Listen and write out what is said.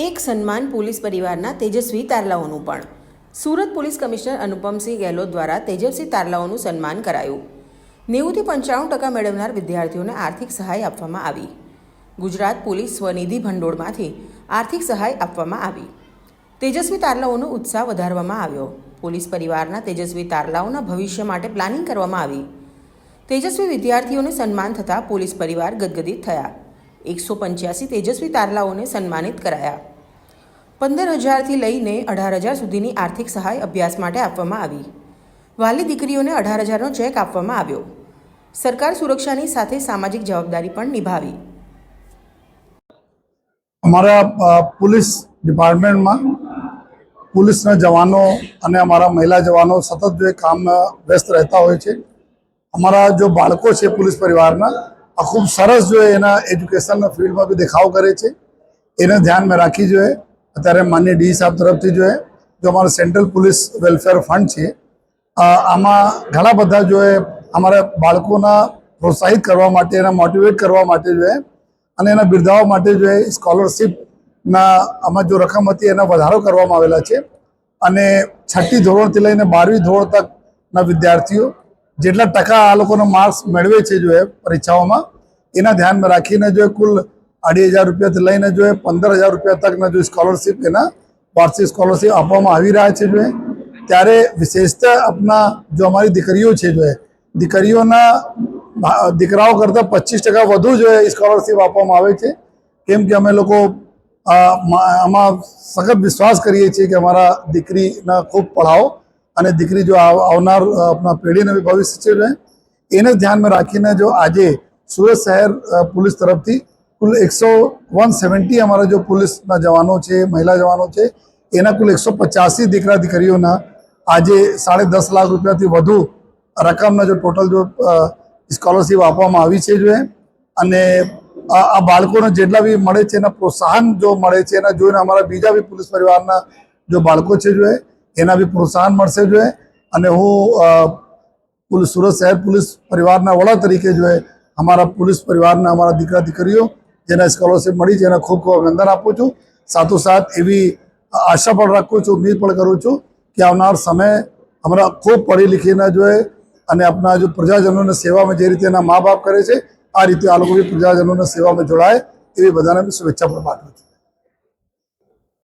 એક સન્માન પોલીસ પરિવારના તેજસ્વી તારલાઓનું પણ સુરત પોલીસ કમિશનર અનુપમસિંહ ગેહલોત દ્વારા તેજસ્વી તારલાઓનું સન્માન કરાયું। 90થી 95% મેળવનાર વિદ્યાર્થીઓને આર્થિક સહાય આપવામાં આવી। ગુજરાત પોલીસ સ્વનિધિ ભંડોળમાંથી આર્થિક સહાય આપવામાં આવી। તેજસ્વી તારલાઓનો ઉત્સાહ વધારવામાં આવ્યો। પોલીસ પરિવારના તેજસ્વી તારલાઓના ભવિષ્ય માટે પ્લાનિંગ કરવામાં આવી। તેજસ્વી વિદ્યાર્થીઓને સન્માન થતાં પોલીસ પરિવાર ગદગદિત થયા। 185 તેજસ્વી તારલાઓને સન્માનિત કરાયા। 15,000થી લઈને 18,000 સુધીની આર્થિક સહાય અભ્યાસ માટે આપવામાં આવી। વાલી દીકરીઓને 18,000નો ચેક આપવામાં આવ્યો। સરકાર સુરક્ષાની સાથે સામાજિક જવાબદારી પણ નિભાવી। हमारा पुलिस डिपार्टमेंट में पुलिस जवानों और हमारा महिला जवानों सतत जो काम में व्यस्त रहता हो। हमारा जो बाळको है पुलिस परिवार खूब सरस जो है एना एज्युकेशन फील्ड में भी देखाव करे एने ध्यान में राखी जो है अत्यारे माननीय डी साहब तरफ थी जो है जो हमारा सेंट्रल पुलिस वेलफेर फंड है आमा घणा बधा जो है हमारे बाळकोना प्रोत्साहित करवा माटे एना मोटिवेट करवा माटे जो है અને એના બિરદાવવા માટે जो है સ્કોલરશીપના આમાં जो રકમ હતી એના વધારો કરવામાં આવેલા છે અને 6ઠ્ઠી ધોરણથી લઈને 12મી ધોરણ તકના વિદ્યાર્થીઓ જેટલા ટકા આ લોકોનો માર્ક્સ મેળવે છે जो है પરીક્ષાઓમાં એના ધ્યાનમાં રાખીને जो कुल 2,500 રૂપિયાથી લઈને जो है 15,000 રૂપિયા તકના जो સ્કોલરશીપ એના વાર્ષિક સ્કોલરશીપ આપવામાં આવી રહ્યા છે जो है ત્યારે વિશેષતા આપના जो અમારી દીકરીઓ છે जो है દીકરીઓના દીકરાઓ કરતાં 25% વધુ जो है स्कॉलरशिप આપવામાં આવે છે કેમ કે અમે લોકો આમાં સખત વિશ્વાસ કરીએ છીએ કે અમારા દીકરીને ખૂબ પઢાઓ અને દીકરી જો આવનાર આપણા પેઢીને બી ભવિષ્ય છે जो है એને ધ્યાનમાં રાખીને જો આજે સુરત શહેર પોલીસ તરફથી કુલ 170 અમારા जो પોલીસના જવાનો છે મહિલા જવાનો છે એના કુલ 185 દીકરા દીકરીઓના આજે 10.5 લાખ રૂપિયાથી વધુ રકમના जो टोटल जो स्कॉलरशिप આપવામાં આવી છે जो है અને આ બાળકોને જેટલા બી મળે છે એના પ્રોત્સાહન જો મળે છે એના જોઈને અમારા બીજા બી પોલીસ પરિવારના जो બાળકો છે जो है એના બી પ્રોત્સાહન મળશે जो है અને હું સુરત શહેર પોલીસ પરિવારના વડા તરીકે जो है અમારા પોલીસ પરિવારના અમારા દીકરા દીકરીઓ જેને સ્કોલરશિપ મળી છે એને ખૂબ ખૂબ અભિનંદન આપું છું। સાથોસાથ એવી આશા પણ રાખું છું ઉમ્મીદ પણ કરું છું કે આવનાર સમય हमारा खूब पढ़ी लिखीने जो है અને આપણા जो પ્રજાજનોને સેવામાં જે રીતે એના મા બાપ કરે છે આ રીતે આ લોકો બી પ્રજાજનોને સેવામાં જોડાય એવી બધાને શુભેચ્છા પણ પાઠવું છું।